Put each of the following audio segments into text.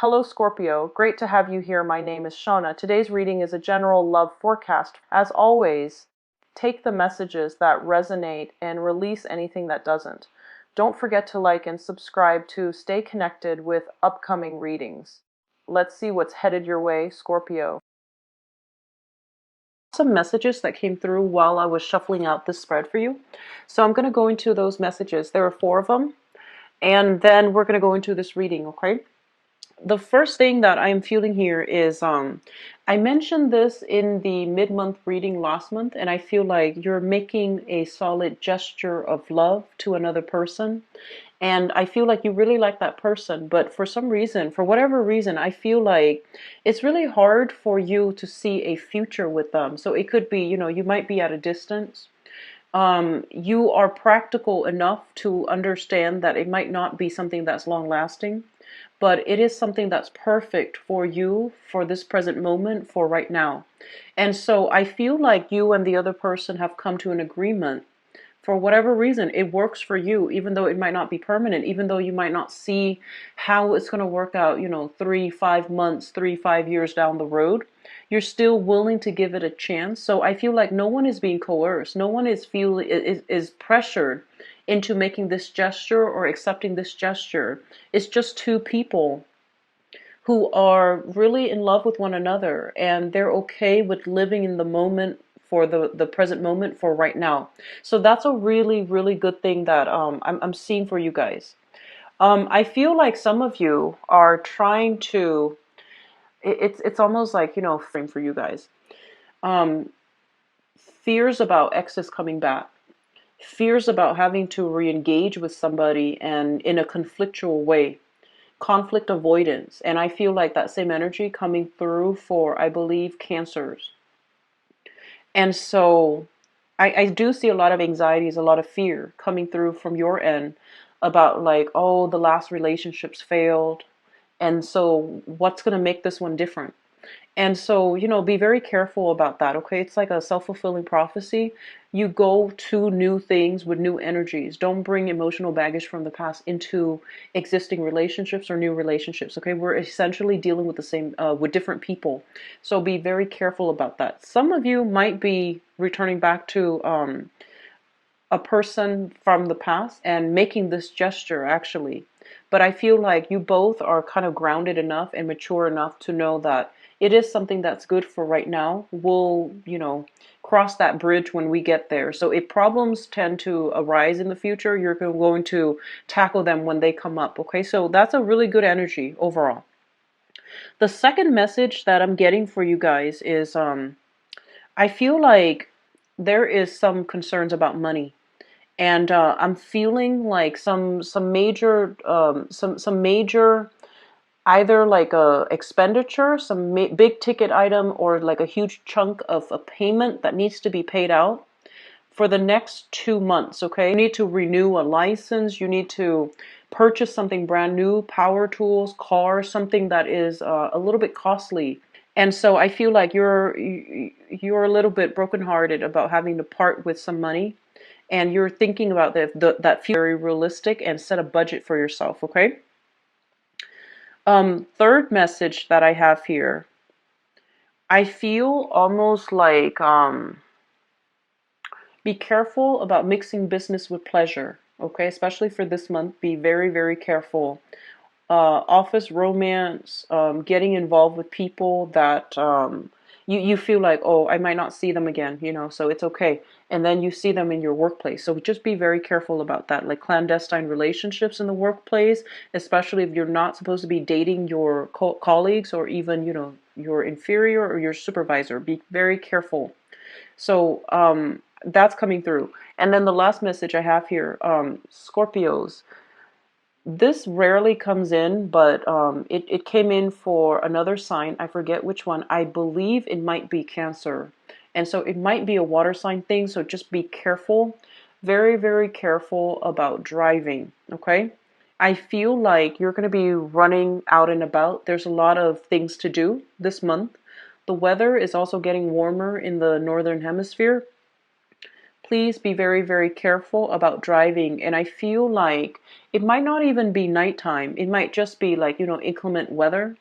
Hello Scorpio, great to have you here. My name is Shauna. Today's reading is a general love forecast. As always, take the messages that resonate and release anything that doesn't. Don't forget to like and subscribe to stay connected with upcoming readings. Let's see what's headed your way, Scorpio. Some messages that came through while I was shuffling out this spread for you. So I'm going to go into those messages. There are 4 of them. And then we're going to go into this reading, okay? The first thing that I'm feeling here is I mentioned this in the mid-month reading last month, and I feel like you're making a solid gesture of love to another person. And I feel like you really like that person, but for some reason, for whatever reason, I feel like it's really hard for you to see a future with them. So it could be, you might be at a distance. You are practical enough to understand that it might not be something that's long lasting, but it is something that's perfect for you for this present moment, for right now. And so I feel like you and the other person have come to an agreement. For whatever reason, it works for you, even though it might not be permanent, even though you might not see how it's going to work out, 3, 5 months, 3, 5 years down the road. You're still willing to give it a chance. So I feel like no one is being coerced. No one is pressured into making this gesture or accepting this gesture. It's just 2 people who are really in love with one another, and they're okay with living in the moment, for the present moment, for right now. So that's a really, really good thing that I'm seeing for you guys. I feel like some of you are trying to, it's almost like, frame for you guys. Fears about exes coming back. Fears about having to re-engage with somebody and in a conflictual way. Conflict avoidance. And I feel like that same energy coming through for, I believe, cancers. And so I do see a lot of anxieties, a lot of fear coming through from your end about like, oh, the last relationships failed. And so what's going to make this one different? And so, be very careful about that, okay? It's like a self-fulfilling prophecy. You go to new things with new energies. Don't bring emotional baggage from the past into existing relationships or new relationships, okay? We're essentially dealing with the same, with different people. So be very careful about that. Some of you might be returning back to a person from the past and making this gesture, actually. But I feel like you both are kind of grounded enough and mature enough to know that it is something that's good for right now. We'll, cross that bridge when we get there. So if problems tend to arise in the future, you're going to tackle them when they come up. Okay, so that's a really good energy overall. The second message that I'm getting for you guys is I feel like there is some concerns about money. And I'm feeling like some major some major, either like a expenditure, some big ticket item, or like a huge chunk of a payment that needs to be paid out for the next 2 months. Okay, you need to renew a license. You need to purchase something brand new, power tools, car, something that is a little bit costly. And so I feel like you're a little bit brokenhearted about having to part with some money, and you're thinking about that future very realistic, and set a budget for yourself, okay? Third message that I have here, I feel almost like be careful about mixing business with pleasure, okay? Especially for this month, be very, very careful. Office romance, getting involved with people that you feel like, oh, I might not see them again, so it's okay. And then you see them in your workplace. So just be very careful about that, like clandestine relationships in the workplace, especially if you're not supposed to be dating your colleagues, or even, your inferior or your supervisor. Be very careful. So that's coming through. And then the last message I have here, Scorpios. This rarely comes in, but it came in for another sign. I forget which one. I believe it might be Cancer. And so it might be a water sign thing, so just be careful. Very, very careful about driving, okay? I feel like you're going to be running out and about. There's a lot of things to do this month. The weather is also getting warmer in the northern hemisphere. please be very, very careful about driving. And I feel like it might not even be nighttime. It might just be like, inclement weather,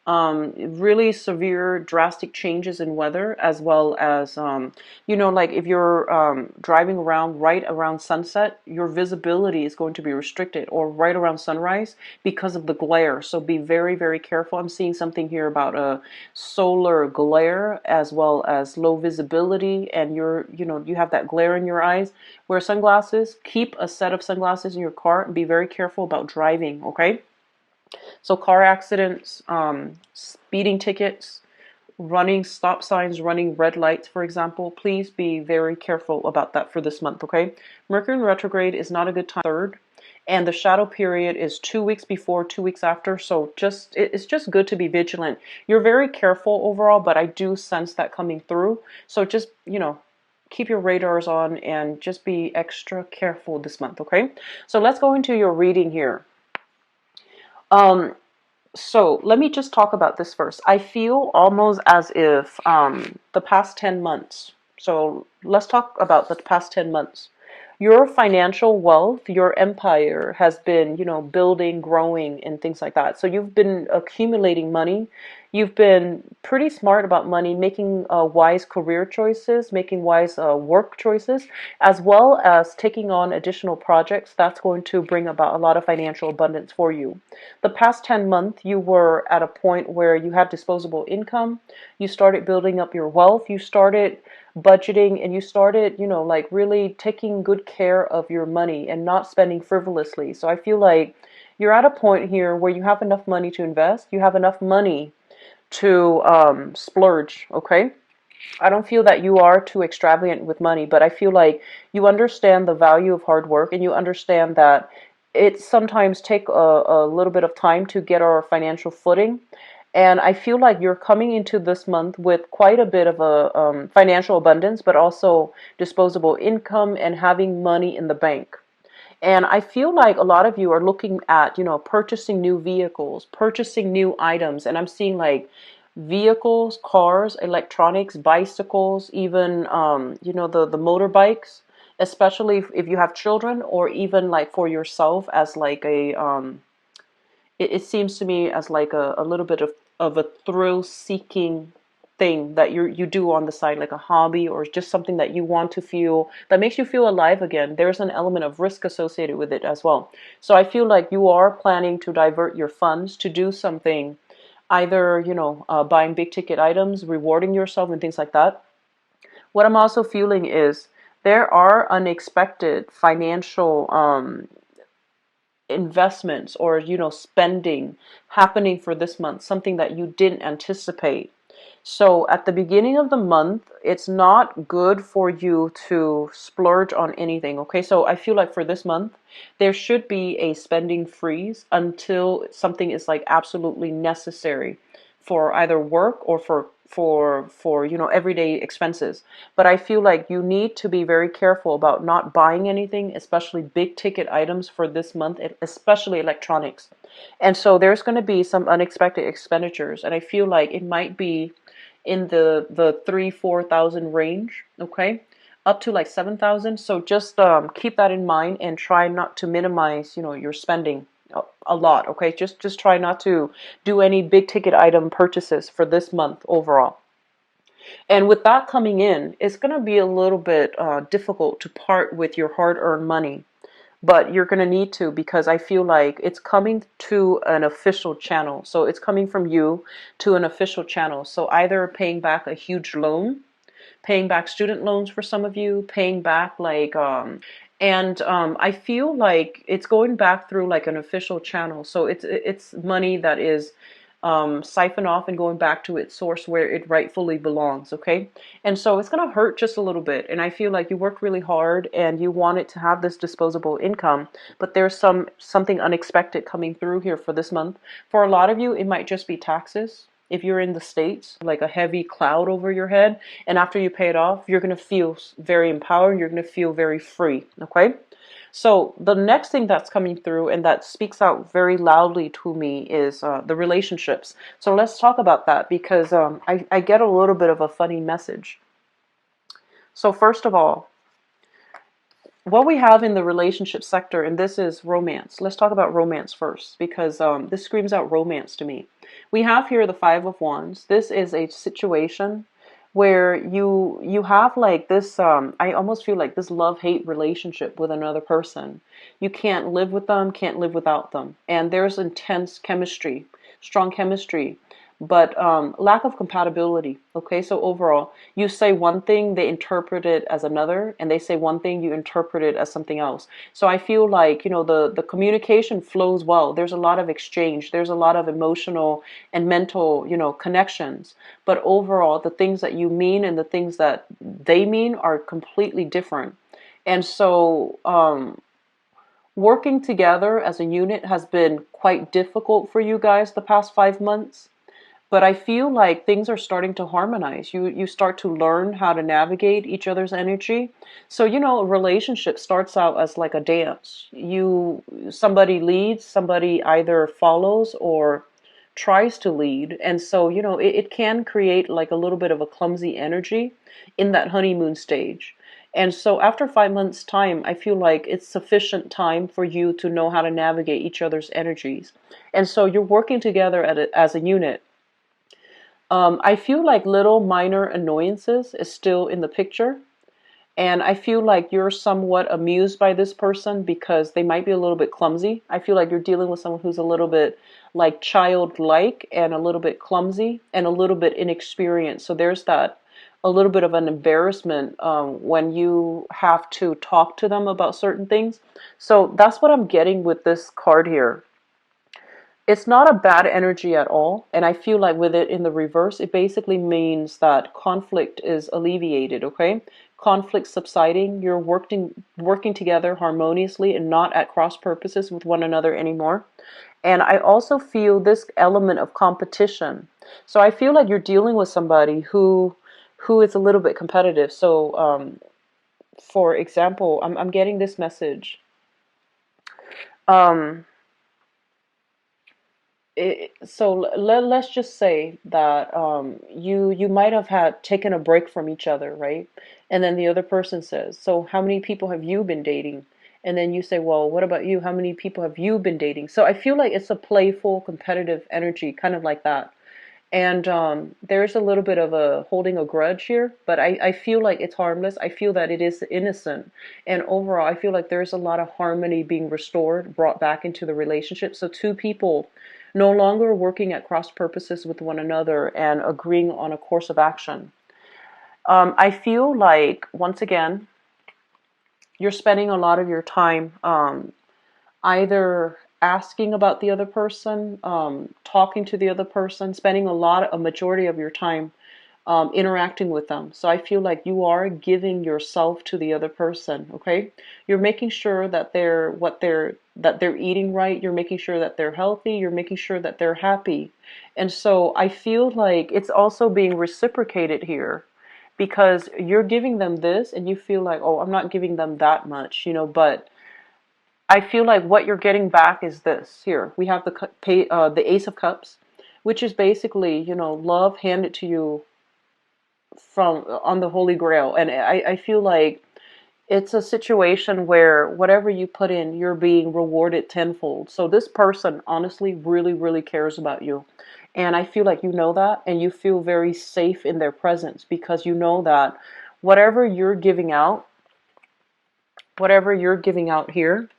really severe, drastic changes in weather, as well as, like if you're driving around right around sunset, your visibility is going to be restricted, or right around sunrise because of the glare. So be very, very careful. I'm seeing something here about a solar glare, as well as low visibility, and you have that glare in your eyes. Wear sunglasses. Keep a set of sunglasses in your car, and be very careful about driving. Okay. So car accidents, speeding tickets, running stop signs, running red lights, for example, please be very careful about that for this month, okay? Mercury in retrograde is not a good time. Third, and the shadow period is 2 weeks before, 2 weeks after. So it's just good to be vigilant. You're very careful overall, but I do sense that coming through. So just, keep your radars on and just be extra careful this month, okay? So let's go into your reading here. So let me just talk about this first. I feel almost as if the past 10 months, so let's talk about the past 10 months. Your financial wealth, your empire has been, building, growing, and things like that. So you've been accumulating money. You've been pretty smart about money, making wise career choices, making wise work choices, as well as taking on additional projects. That's going to bring about a lot of financial abundance for you. The past 10 months, you were at a point where you had disposable income. You started building up your wealth. You started budgeting, and you started, like really taking good care of your money and not spending frivolously. So I feel like you're at a point here where you have enough money to invest. You have enough money to splurge, okay? I don't feel that you are too extravagant with money, but I feel like you understand the value of hard work, and you understand that it sometimes take a little bit of time to get our financial footing. And I feel like you're coming into this month with quite a bit of a financial abundance, but also disposable income and having money in the bank. And I feel like a lot of you are looking at, purchasing new vehicles, purchasing new items. And I'm seeing like vehicles, cars, electronics, bicycles, even, the motorbikes, especially if you have children, or even like for yourself as like it seems to me as like a little bit of a thrill seeking thing that you do on the side, like a hobby, or just something that you want to feel, that makes you feel alive again. There's an element of risk associated with it as well. So I feel like you are planning to divert your funds to do something, either, buying big ticket items, rewarding yourself, and things like that. What I'm also feeling is there are unexpected financial investments, or spending happening for this month, something that you didn't anticipate. So at the beginning of the month, it's not good for you to splurge on anything, okay? So I feel like for this month, there should be a spending freeze until something is like absolutely necessary for either work or for everyday expenses. But I feel like you need to be very careful about not buying anything, especially big ticket items for this month, especially electronics. And so there's going to be some unexpected expenditures, and I feel like it might be in the 3,000-4,000 range, okay, up to like 7,000. So just keep that in mind, and try not to minimize, your spending a lot, okay? Just try not to do any big ticket item purchases for this month overall. And with that coming in, it's going to be a little bit difficult to part with your hard-earned money. But you're going to need to, because I feel like it's coming to an official channel. So it's coming from you to an official channel. So either paying back a huge loan, paying back student loans for some of you, paying back like, I feel like it's going back through like an official channel. So it's money that is siphoned off and going back to its source where it rightfully belongs, okay? And so it's going to hurt just a little bit. And I feel like you work really hard and you want it to have this disposable income, but there's something unexpected coming through here for this month. For a lot of you, it might just be taxes. If you're in the States, like a heavy cloud over your head, and after you pay it off, you're going to feel very empowered. You're going to feel very free, okay? So the next thing that's coming through and that speaks out very loudly to me is the relationships. So let's talk about that, because I get a little bit of a funny message. So first of all, what we have in the relationship sector, and this is romance. Let's talk about romance first, because this screams out romance to me. We have here the Five of Wands. This is a situation where you have like this, I almost feel like this love-hate relationship with another person. You can't live with them, can't live without them. And there's intense chemistry, strong chemistry, but lack of compatibility. Okay, so overall, you say one thing, they interpret it as another, and they say one thing, you interpret it as something else. So I feel like, the communication flows well. There's a lot of exchange, there's a lot of emotional and mental, connections. But overall, the things that you mean and the things that they mean are completely different. And so, working together as a unit has been quite difficult for you guys the past 5 months. But I feel like things are starting to harmonize. You start to learn how to navigate each other's energy. So, a relationship starts out as like a dance. Somebody leads, somebody either follows or tries to lead. And so, it can create like a little bit of a clumsy energy in that honeymoon stage. And so after 5 months' time, I feel like it's sufficient time for you to know how to navigate each other's energies. And so you're working together as a unit. I feel like little minor annoyances is still in the picture. And I feel like you're somewhat amused by this person because they might be a little bit clumsy. I feel like you're dealing with someone who's a little bit like childlike and a little bit clumsy and a little bit inexperienced. So there's that a little bit of an embarrassment when you have to talk to them about certain things. So that's what I'm getting with this card here. It's not a bad energy at all. And I feel like with it in the reverse, it basically means that conflict is alleviated, okay? Conflict subsiding, you're working together harmoniously and not at cross purposes with one another anymore. And I also feel this element of competition. So I feel like you're dealing with somebody who is a little bit competitive. So for example, I'm getting this message. Um, let's just say that you might have had taken a break from each other, right? And then the other person says, so how many people have you been dating? And then you say, well, what about you? How many people have you been dating? So I feel like it's a playful, competitive energy, kind of like that. And there's a little bit of a holding a grudge here, but I feel like it's harmless. I feel that it is innocent. And overall, I feel like there's a lot of harmony being restored, brought back into the relationship. So two people no longer working at cross purposes with one another and agreeing on a course of action. I feel like, once again, you're spending a lot of your time either asking about the other person, talking to the other person, spending a majority of your time interacting with them. So I feel like you are giving yourself to the other person. Okay, you're making sure that they're eating right. You're making sure that they're healthy. You're making sure that they're happy. And so I feel like it's also being reciprocated here, because you're giving them this and you feel like, oh, I'm not giving them that much, but I feel like what you're getting back is this. Here we have the Ace of Cups, which is basically, love handed to you from on the Holy Grail. And I feel like it's a situation where whatever you put in, you're being rewarded tenfold. So this person honestly really, really cares about you. And I feel like you know that, and you feel very safe in their presence because you know that whatever you're giving out, here,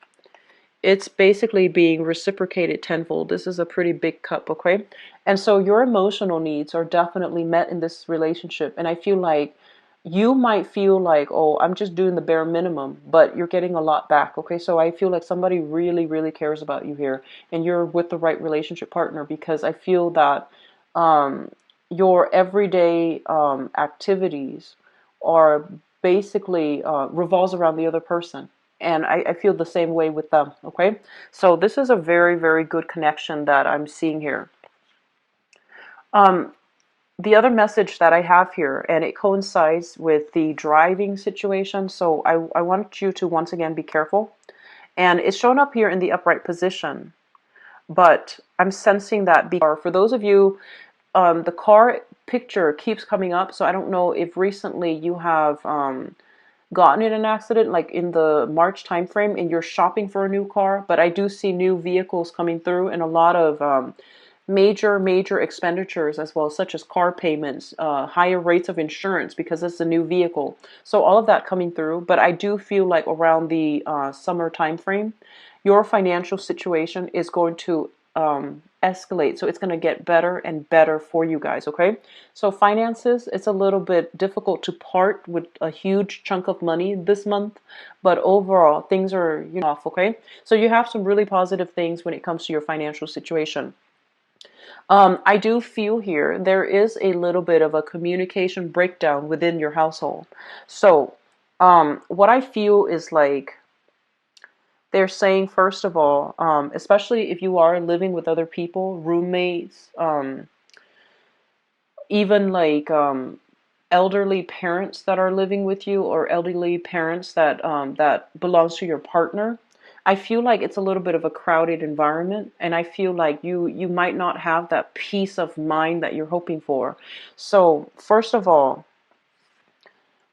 it's basically being reciprocated tenfold. This is a pretty big cup, okay? And so your emotional needs are definitely met in this relationship. And I feel like you might feel like, oh, I'm just doing the bare minimum, but you're getting a lot back, okay? So I feel like somebody really, really cares about you here, and you're with the right relationship partner, because I feel that your everyday activities are basically revolves around the other person. And I feel the same way with them, okay? So this is a very, very good connection that I'm seeing here. The other message that I have here, and it coincides with the driving situation, so I want you to once again be careful. And it's shown up here in the upright position, but I'm sensing that for those of you, the car picture keeps coming up, so I don't know if recently you have gotten in an accident, like in the March timeframe, and you're shopping for a new car. But I do see new vehicles coming through, and a lot of major expenditures as well, such as car payments, higher rates of insurance because it's a new vehicle. So all of that coming through. But I do feel like around the summer time frame, your financial situation is going to escalate. So it's going to get better and better for you guys. Okay. So finances, it's a little bit difficult to part with a huge chunk of money this month, but overall things are, off. Okay. So you have some really positive things when it comes to your financial situation. I do feel here there is a little bit of a communication breakdown within your household. So, what I feel is like they're saying, first of all, especially if you are living with other people, roommates, even like elderly parents that are living with you, or elderly parents that that belongs to your partner. I feel like it's a little bit of a crowded environment, and I feel like you might not have that peace of mind that you're hoping for. So, first of all,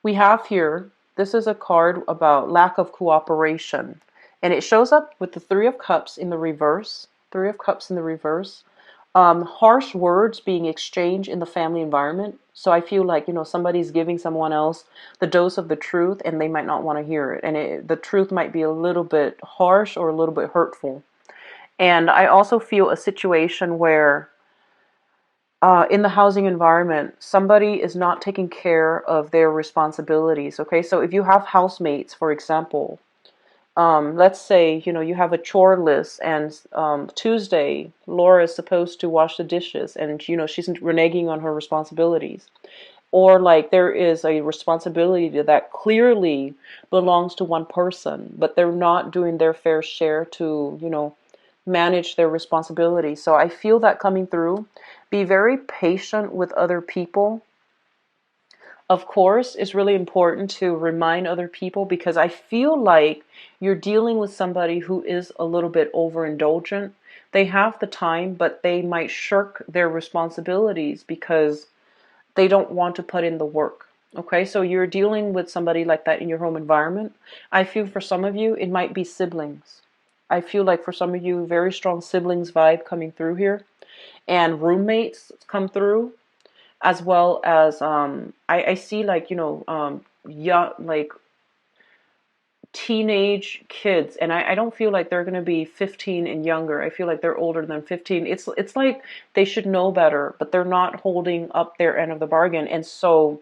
we have here, this is a card about lack of cooperation, and it shows up with the Three of Cups in the reverse. Three of Cups in the reverse. Harsh words being exchanged in the family environment. So I feel like, somebody's giving someone else the dose of the truth, and they might not want to hear it. And the truth might be a little bit harsh or a little bit hurtful. And I also feel a situation where in the housing environment, somebody is not taking care of their responsibilities. Okay, so if you have housemates, for example, let's say, you have a chore list, and Tuesday, Laura is supposed to wash the dishes, and, she's reneging on her responsibilities. Or like there is a responsibility that clearly belongs to one person, but they're not doing their fair share to, manage their responsibility. So I feel that coming through. Be very patient with other people. Of course, it's really important to remind other people, because I feel like you're dealing with somebody who is a little bit overindulgent. They have the time, but they might shirk their responsibilities because they don't want to put in the work. Okay, so you're dealing with somebody like that in your home environment. I feel for some of you, it might be siblings. I feel like for some of you, very strong siblings vibe coming through here. And roommates come through, as well as I see like young, like teenage kids, and I don't feel like they're going to be 15 and younger. I feel like they're older than 15. It's like they should know better, but they're not holding up their end of the bargain. And so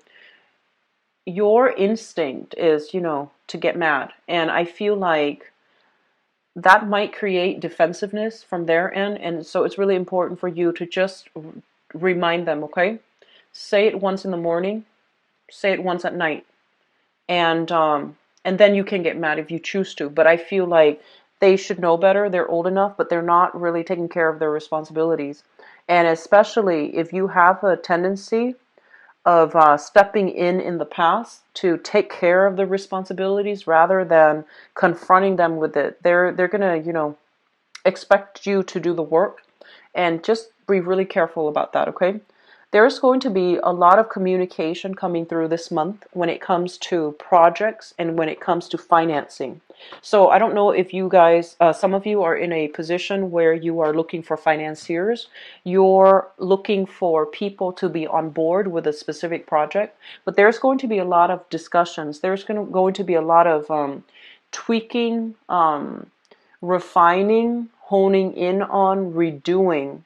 your instinct is, to get mad, and I feel like that might create defensiveness from their end. And so it's really important for you to just remind them. Okay, say it once in the morning, say it once at night, and then you can get mad if you choose to. But I feel like they should know better. They're old enough, but they're not really taking care of their responsibilities. And especially if you have a tendency of stepping in the past to take care of the responsibilities rather than confronting them with it, they're gonna expect you to do the work, and just be really careful about that. Okay, there's going to be a lot of communication coming through this month when it comes to projects and when it comes to financing. So I don't know if you guys, some of you are in a position where you are looking for financiers. You're looking for people to be on board with a specific project, but there's going to be a lot of discussions. There's going to be a lot of tweaking, refining, honing in on, redoing,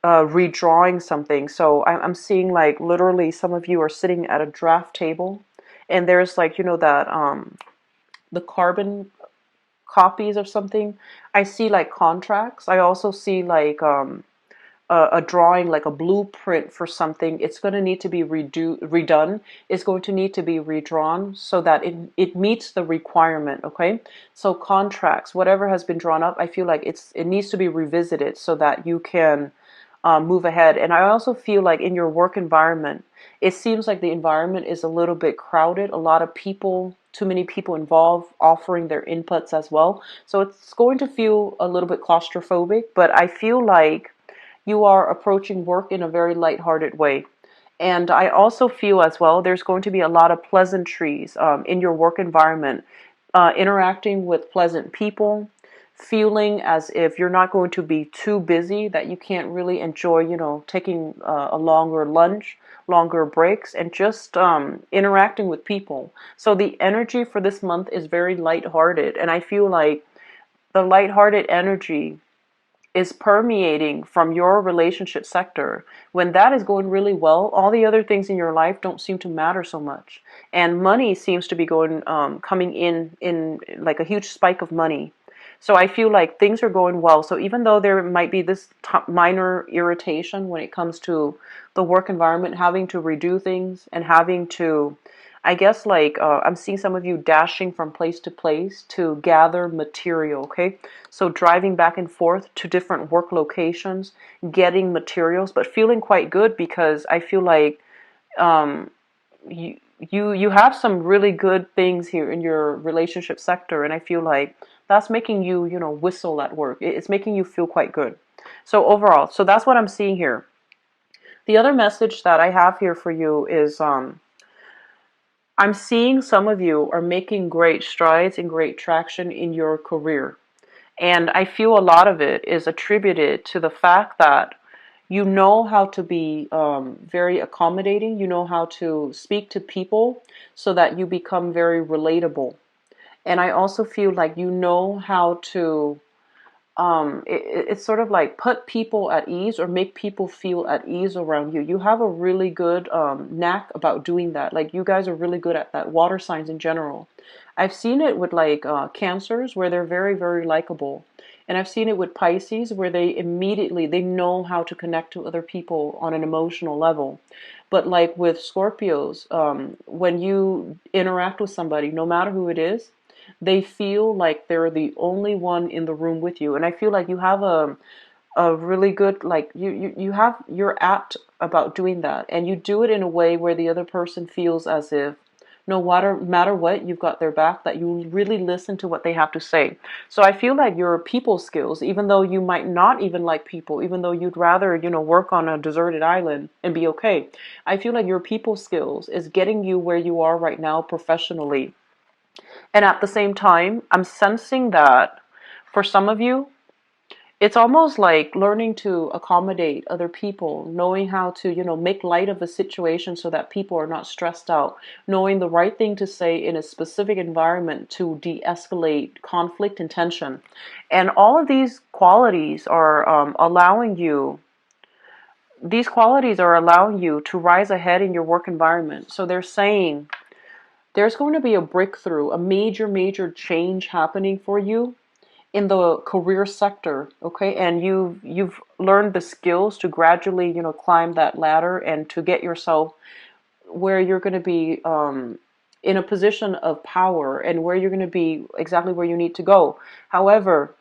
redrawing something. So I'm seeing like literally some of you are sitting at a draft table, and there's like, that the carbon copies of something. I see like contracts. I also see like a drawing, like a blueprint for something. It's going to need to be redone. It's going to need to be redrawn so that it meets the requirement. Okay, so contracts, whatever has been drawn up, I feel like it needs to be revisited so that you can move ahead. And I also feel like in your work environment, it seems like the environment is a little bit crowded. A lot of people, too many people involved, offering their inputs as well. So it's going to feel a little bit claustrophobic, but I feel like you are approaching work in a very lighthearted way. And I also feel as well there's going to be a lot of pleasantries in your work environment, interacting with pleasant people, feeling as if you're not going to be too busy that you can't really enjoy, taking a longer lunch, longer breaks, and just interacting with people. So the energy for this month is very lighthearted, and I feel like the lighthearted energy is permeating from your relationship sector. When that is going really well, all the other things in your life don't seem to matter so much, and money seems to be coming in like a huge spike of money. So I feel like things are going well. So even though there might be this minor irritation when it comes to the work environment, having to redo things and having to, I guess, like I'm seeing some of you dashing from place to place to gather material, okay? So driving back and forth to different work locations, getting materials, but feeling quite good because I feel like um, you have some really good things here in your relationship sector, and I feel like that's making you, whistle at work. It's making you feel quite good. So overall, so that's what I'm seeing here. The other message that I have here for you is I'm seeing some of you are making great strides and great traction in your career. And I feel a lot of it is attributed to the fact that you know how to be very accommodating. You know how to speak to people so that you become very relatable. And I also feel like you know how to it's sort of like put people at ease or make people feel at ease around you. You have a really good knack about doing that. Like you guys are really good at that. Water signs in general. I've seen it with like cancers where they're very, very likable. And I've seen it with Pisces where they know how to connect to other people on an emotional level. But like with Scorpios, when you interact with somebody, no matter who it is, they feel like they're the only one in the room with you. And I feel like you have a really good, like you're apt about doing that, and you do it in a way where the other person feels as if no matter what, you've got their back, that you really listen to what they have to say. So I feel like your people skills, even though you might not even like people, even though you'd rather, work on a deserted island and be okay, I feel like your people skills is getting you where you are right now professionally. And at the same time, I'm sensing that for some of you, it's almost like learning to accommodate other people, knowing how to, make light of a situation so that people are not stressed out, knowing the right thing to say in a specific environment to de-escalate conflict and tension. And all of these qualities are allowing you to rise ahead in your work environment. So they're saying there's going to be a breakthrough, a major, major change happening for you in the career sector, okay? And you've learned the skills to gradually, climb that ladder and to get yourself where you're going to be in a position of power and where you're going to be exactly where you need to go. However,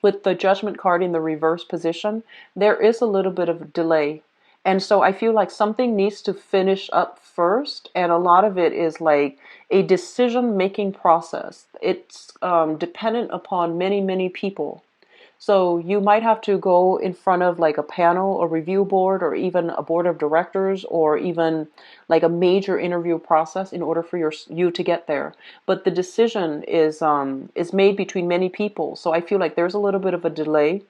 with the judgment card in the reverse position, there is a little bit of a delay. And so I feel like something needs to finish up first, and a lot of it is like a decision making process. It's dependent upon many, many people. So you might have to go in front of like a panel, a review board, or even a board of directors, or even like a major interview process in order for you to get there. But the decision is made between many people. So I feel like there's a little bit of a delay.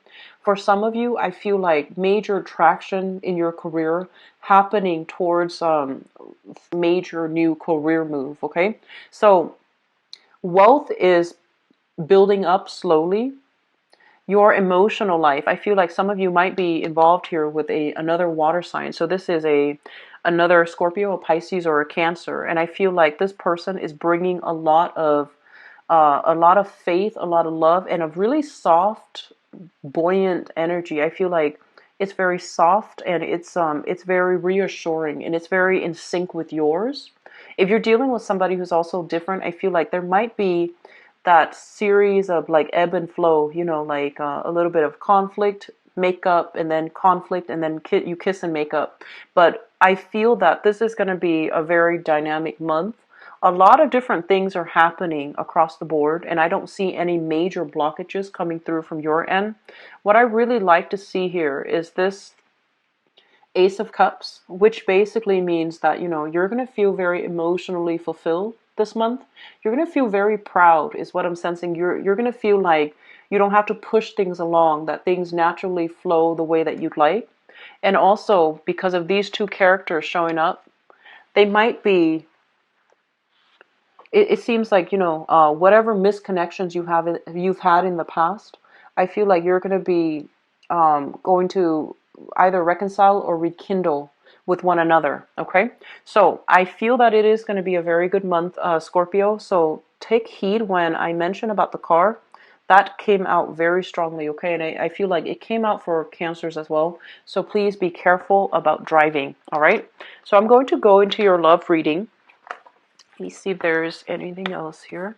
For some of you, I feel like major traction in your career happening towards major new career move. Okay, so wealth is building up slowly. Your emotional life, I feel like some of you might be involved here with another water sign. So this is another Scorpio, a Pisces, or a Cancer, and I feel like this person is bringing a lot of faith, a lot of love, and a really soft, buoyant energy. I feel like it's very soft, and it's very reassuring, and it's very in sync with yours. If you're dealing with somebody who's also different, I feel like there might be that series of like ebb and flow, like a little bit of conflict, makeup, and then conflict, and then you kiss and make up. But I feel that this is going to be a very dynamic month. A lot of different things are happening across the board, and I don't see any major blockages coming through from your end. What I really like to see here is this Ace of Cups, which basically means that, you're going to feel very emotionally fulfilled this month. You're going to feel very proud, is what I'm sensing. You're going to feel like you don't have to push things along, that things naturally flow the way that you'd like. And also, because of these two characters showing up, they might be, it seems like, whatever misconnections you've had in the past, I feel like you're going to be going to either reconcile or rekindle with one another. Okay, so I feel that it is going to be a very good month, Scorpio. So take heed when I mention about the car. That came out very strongly. Okay, and I feel like it came out for Cancers as well. So please be careful about driving. All right, so I'm going to go into your love reading. Let me see if there's anything else here.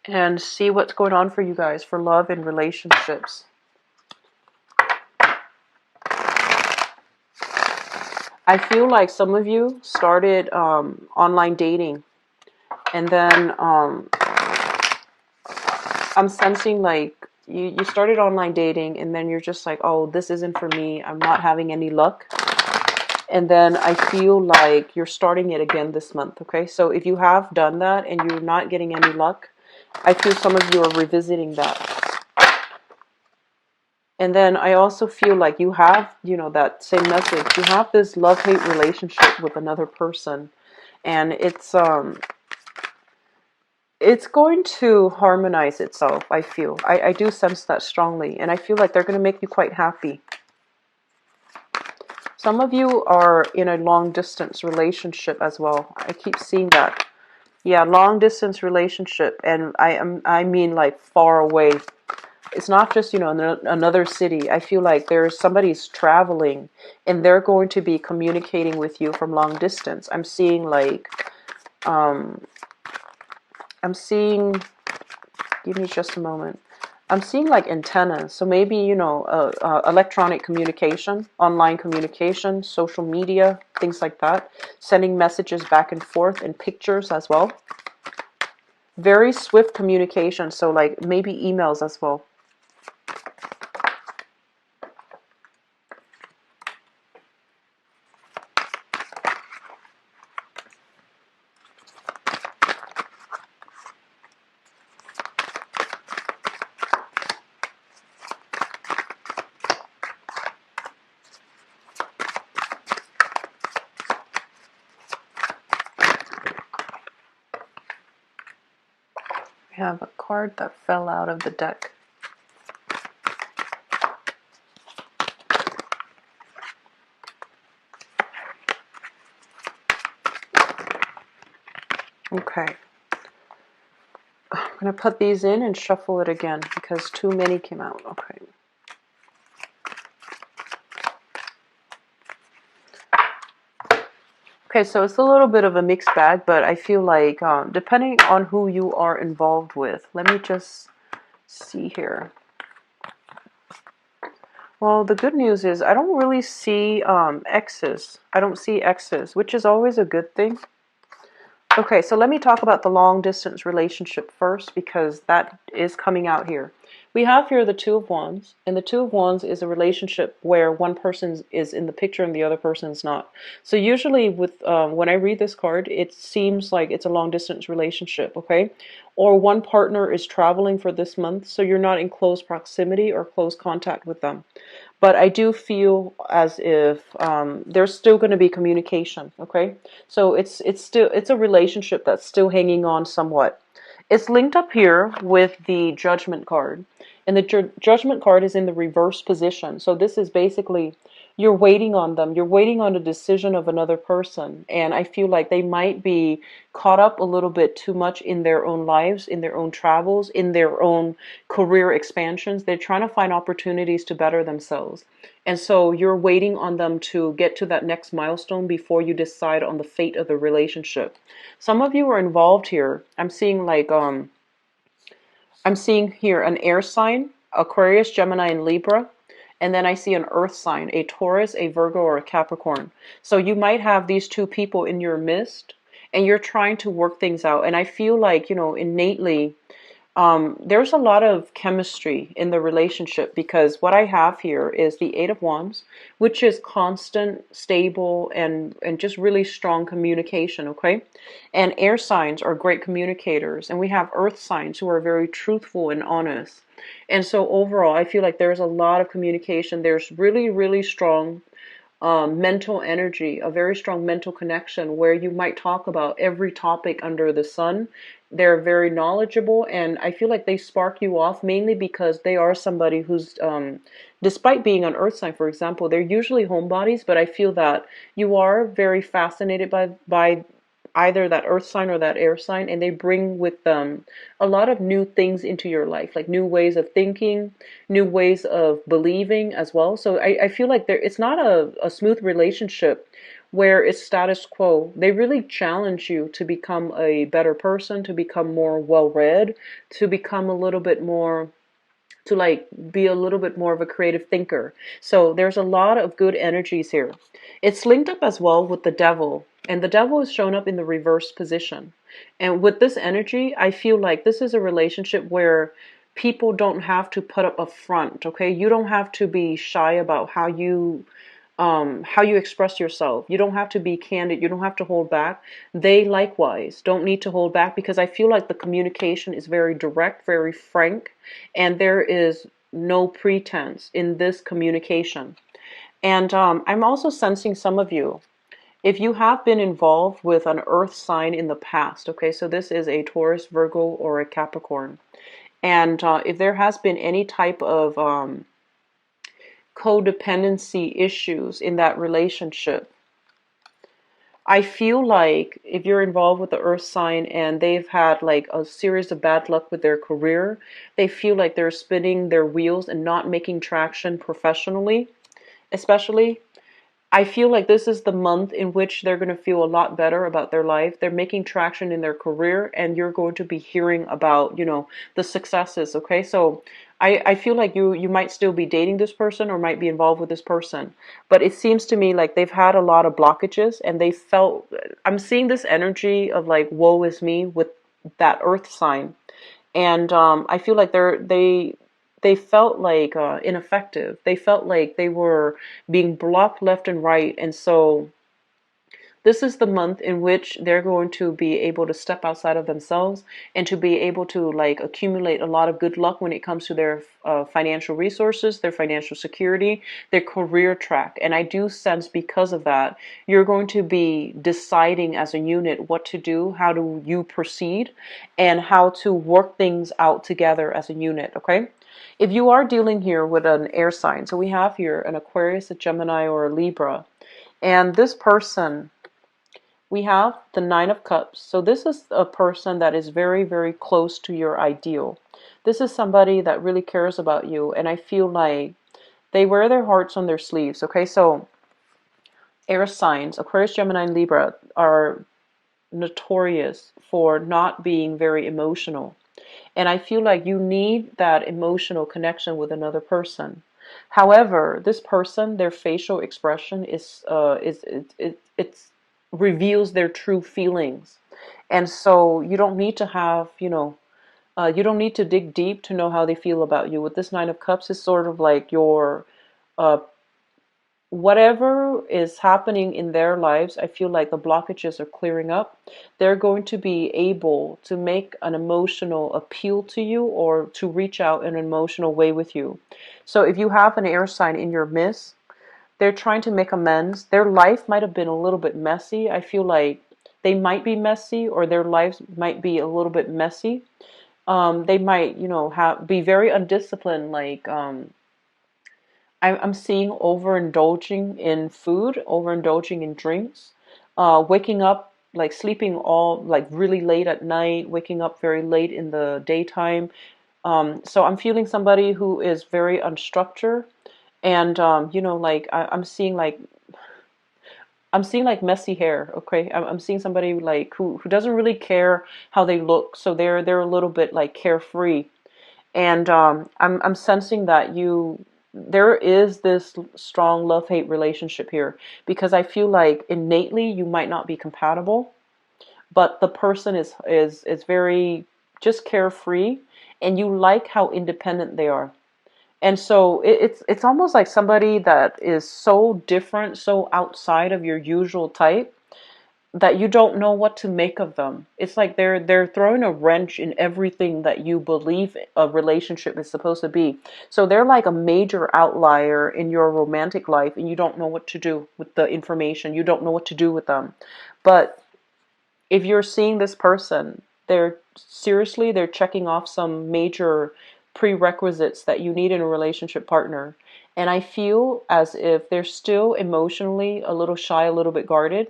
And see what's going on for you guys for love and relationships. I feel like some of you started online dating, and then I'm sensing like you started online dating, and then you're just like, oh, this isn't for me. I'm not having any luck. And then I feel like you're starting it again this month. Okay, so if you have done that and you're not getting any luck, I feel some of you are revisiting that. And then I also feel like you have, that same message. You have this love-hate relationship with another person. And it's going to harmonize itself, I feel. I do sense that strongly. And I feel like they're going to make you quite happy. Some of you are in a long-distance relationship as well. I keep seeing that. Yeah, long-distance relationship. And I mean like far away. It's not just, in another city. I feel like somebody's traveling and they're going to be communicating with you from long distance. I'm seeing like, give me just a moment. I'm seeing like antennas. So maybe, electronic communication, online communication, social media, things like that. Sending messages back and forth and pictures as well. Very swift communication. So like maybe emails as well. We have a card that fell out of the deck. Okay. I'm going to put these in and shuffle it again because too many came out. Okay. Okay, so it's a little bit of a mixed bag, but I feel like depending on who you are involved with, let me just see here. Well, the good news is I don't really see exes. I don't see exes, which is always a good thing. Okay, so let me talk about the long distance relationship first because that is coming out here. We have here the Two of Wands, and the Two of Wands is a relationship where one person is in the picture and the other person is not. So usually with when I read this card, it seems like it's a long distance relationship, okay? Or one partner is traveling for this month, so you're not in close proximity or close contact with them. But I do feel as if there's still going to be communication, okay? So it's a relationship that's still hanging on somewhat. It's linked up here with the Judgment card. And the Judgment card is in the reverse position. So this is basically, you're waiting on them. You're waiting on a decision of another person. And I feel like they might be caught up a little bit too much in their own lives, in their own travels, in their own career expansions. They're trying to find opportunities to better themselves. And so you're waiting on them to get to that next milestone before you decide on the fate of the relationship. Some of you are involved here. I'm seeing like, I'm seeing here an air sign, Aquarius, Gemini, and Libra. And then I see an earth sign, a Taurus, a Virgo, or a Capricorn. So you might have these two people in your midst and you're trying to work things out. And I feel like, innately, There's a lot of chemistry in the relationship, because what I have here is the Eight of Wands, which is constant, stable, and just really strong communication, okay? And air signs are great communicators, and we have earth signs who are very truthful and honest. And so overall, I feel like there's a lot of communication. There's really, really strong mental energy, a very strong mental connection where you might talk about every topic under the sun. They're very knowledgeable, and I feel like they spark you off mainly because they are somebody who's, despite being an earth sign, for example, they're usually homebodies, but I feel that you are very fascinated by either that earth sign or that air sign, and they bring with them a lot of new things into your life, like new ways of thinking, new ways of believing as well. So I feel like it's not a smooth relationship where it's status quo. They really challenge you to become a better person, to become more well-read, to become a little bit more, to like be a little bit more of a creative thinker. So there's a lot of good energies here. It's linked up as well with the devil, and the devil is shown up in the reverse position. And with this energy, I feel like this is a relationship where people don't have to put up a front, okay? You don't have to be shy about how you express yourself. You don't have to be candid. You don't have to hold back. They likewise don't need to hold back, because I feel like the communication is very direct, very frank, and there is no pretense in this communication. And I'm also sensing some of you, if you have been involved with an earth sign in the past, okay, so this is a Taurus, Virgo, or a Capricorn. And if there has been any type of codependency issues in that relationship, I feel like if you're involved with the earth sign and they've had like a series of bad luck with their career, they feel like they're spinning their wheels and not making traction professionally, especially. I feel like this is the month in which they're going to feel a lot better about their life. They're making traction in their career, and you're going to be hearing about, the successes, okay? So I feel like you might still be dating this person or might be involved with this person. But it seems to me like they've had a lot of blockages, and they felt, I'm seeing this energy of like, woe is me with that earth sign. And I feel like they felt like ineffective. They felt like they were being blocked left and right. And so this is the month in which they're going to be able to step outside of themselves and to be able to like accumulate a lot of good luck when it comes to their financial resources, their financial security, their career track. And I do sense because of that, you're going to be deciding as a unit what to do, how do you proceed, and how to work things out together as a unit, okay? If you are dealing here with an air sign, so we have here an Aquarius, a Gemini, or a Libra, and this person, we have the Nine of Cups. So this is a person that is very, very close to your ideal. This is somebody that really cares about you, and I feel like they wear their hearts on their sleeves, okay? So air signs, Aquarius, Gemini, and Libra, are notorious for not being very emotional. And I feel like you need that emotional connection with another person. However, this person, their facial expression it's reveals their true feelings. And so you don't need to have, you don't need to dig deep to know how they feel about you. With this Nine of Cups, is sort of like your uh, whatever is happening in their lives. I feel like the blockages are clearing up. They're going to be able to make an emotional appeal to you or to reach out in an emotional way with you. So if you have an air sign in your midst, they're trying to make amends. Their life might have been a little bit messy. I feel like they might be messy, or their lives might be a little bit messy. They might, be very undisciplined, like I'm seeing overindulging in food, overindulging in drinks, waking up, like sleeping all, like really late at night, waking up very late in the daytime. So I'm feeling somebody who is very unstructured, and like I'm seeing like messy hair. Okay, I'm seeing somebody like who doesn't really care how they look, so they're a little bit like carefree. And I'm sensing that there is this strong love-hate relationship here, because I feel like innately you might not be compatible, but the person is very just carefree, and you like how independent they are. And so it's almost like somebody that is so different, so outside of your usual type, that you don't know what to make of them. It's like they're throwing a wrench in everything that you believe a relationship is supposed to be. So they're like a major outlier in your romantic life, and you don't know what to do with the information. You don't know what to do with them. But if you're seeing this person, they're checking off some major prerequisites that you need in a relationship partner. And I feel as if they're still emotionally a little shy, a little bit guarded,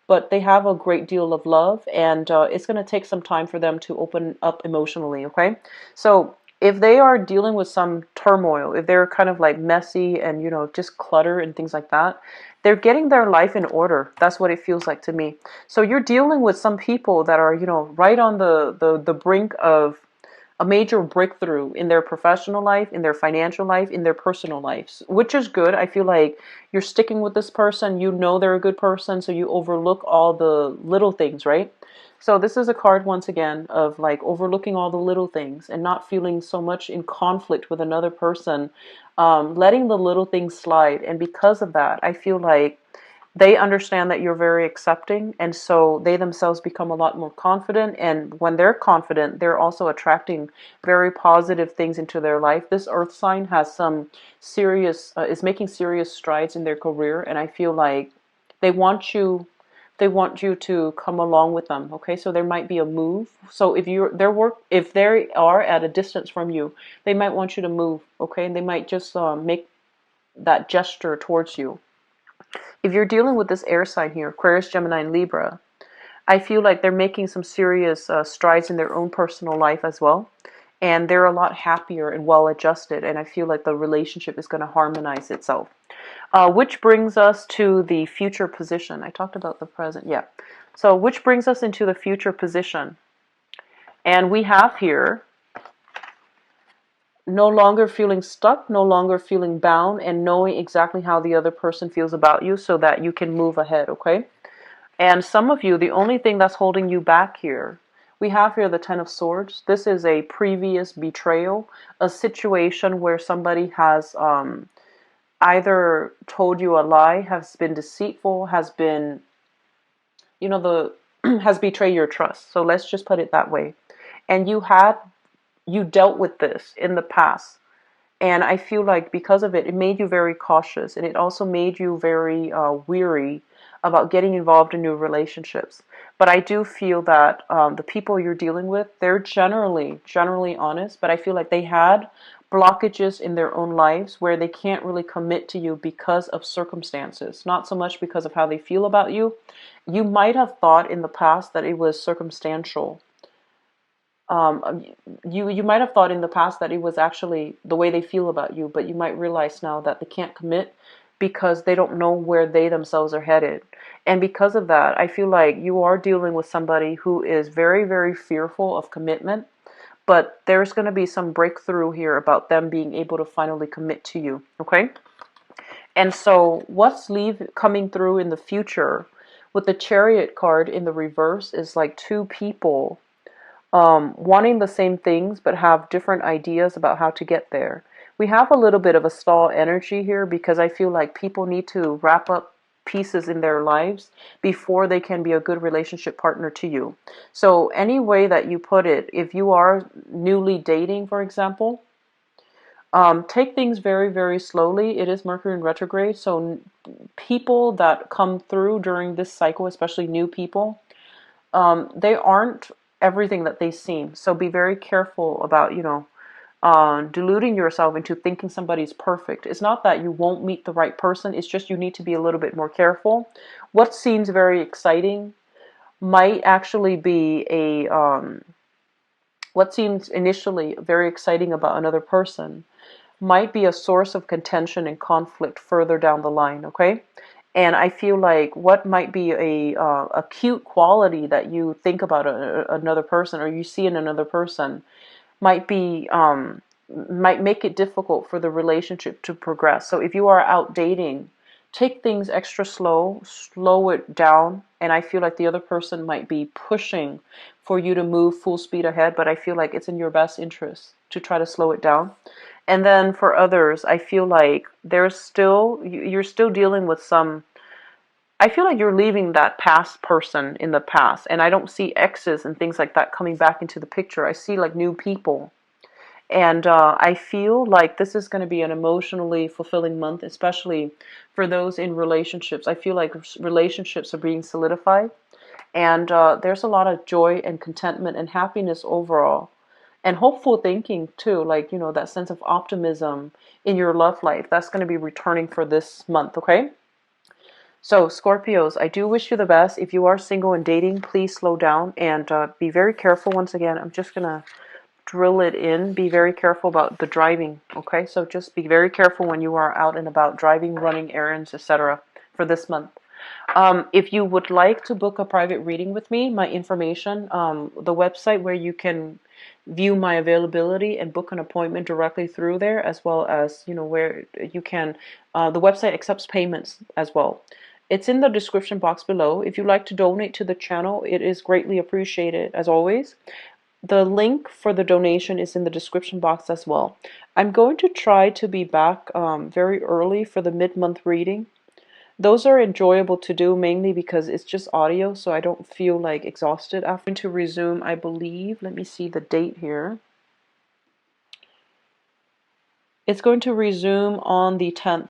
but they have a great deal of love, and it's going to take some time for them to open up emotionally. Okay, so if they are dealing with some turmoil, if they're kind of like messy and just clutter and things like that, they're getting their life in order. That's what it feels like to me. So you're dealing with some people that are right on the brink of a major breakthrough in their professional life, in their financial life, in their personal lives, which is good. I feel like you're sticking with this person, they're a good person, so you overlook all the little things, right? So this is a card once again of like overlooking all the little things and not feeling so much in conflict with another person, letting the little things slide. And because of that, I feel like they understand that you're very accepting, and so they themselves become a lot more confident. And when they're confident, they're also attracting very positive things into their life. This earth sign has some is making serious strides in their career, and I feel like they want you they want you to come along with them. Okay, so there might be a move. So if they are at a distance from you, they might want you to move. Okay, and they might just make that gesture towards you. If you're dealing with this air sign here, Aquarius, Gemini, and Libra, I feel like they're making some serious strides in their own personal life as well. And they're a lot happier and well adjusted. And I feel like the relationship is going to harmonize itself. Which brings us to the future position. I talked about the present. Yeah. So which brings us into the future position. And we have here no longer feeling stuck, no longer feeling bound, and knowing exactly how the other person feels about you so that you can move ahead, okay? And some of you, the only thing that's holding you back here, we have here the Ten of Swords. This is a previous betrayal, a situation where somebody has either told you a lie, has been deceitful, has been, has betrayed your trust. So let's just put it that way. And you dealt with this in the past. And I feel like because of it, it made you very cautious, and it also made you very weary about getting involved in new relationships. But I do feel that the people you're dealing with, they're generally honest, but I feel like they had blockages in their own lives where they can't really commit to you because of circumstances, not so much because of how they feel about you. You might have thought in the past that it was circumstantial. You might have thought in the past that it was actually the way they feel about you, but you might realize now that they can't commit because they don't know where they themselves are headed. And because of that, I feel like you are dealing with somebody who is very, very fearful of commitment, but there's going to be some breakthrough here about them being able to finally commit to you, okay? And so what's coming through in the future with the Chariot card in the reverse is like two people wanting the same things but have different ideas about how to get there. We have a little bit of a stall energy here because I feel like people need to wrap up pieces in their lives before they can be a good relationship partner to you. So any way that you put it, if you are newly dating, for example, take things very, very slowly. It is Mercury in retrograde, so people that come through during this cycle, especially new people, they aren't everything that they seem. So be very careful about, deluding yourself into thinking somebody's perfect. It's not that you won't meet the right person. It's just you need to be a little bit more careful. What seems very exciting might actually be what seems initially very exciting about another person might be a source of contention and conflict further down the line, okay? And I feel like what might be a cute quality that you think about another person or you see in another person might make it difficult for the relationship to progress. So if you are out dating, take things extra slow it down, and I feel like the other person might be pushing for you to move full speed ahead, but I feel like it's in your best interest to try to slow it down. And then for others, I feel like you're still dealing with some, I feel like you're leaving that past person in the past, and I don't see exes and things like that coming back into the picture. I see like new people. And I feel like this is going to be an emotionally fulfilling month, especially for those in relationships. I feel like relationships are being solidified, and there's a lot of joy and contentment and happiness overall, and hopeful thinking too. Like, that sense of optimism in your love life, that's going to be returning for this month, okay? So, Scorpios, I do wish you the best. If you are single and dating, please slow down and be very careful. Once again, I'm just going to drill it in. Be very careful about the driving, okay? So just be very careful when you are out and about driving, running errands, etc. for this month. If you would like to book a private reading with me, my information, the website where you can view my availability and book an appointment directly through there, as well as, where you can, the website accepts payments as well. It's in the description box below. If you'd like to donate to the channel, it is greatly appreciated, as always. The link for the donation is in the description box as well. I'm going to try to be back very early for the mid-month reading. Those are enjoyable to do, mainly because it's just audio, so I don't feel like exhausted. I'm going to resume, I believe, let me see the date here. It's going to resume on the 10th.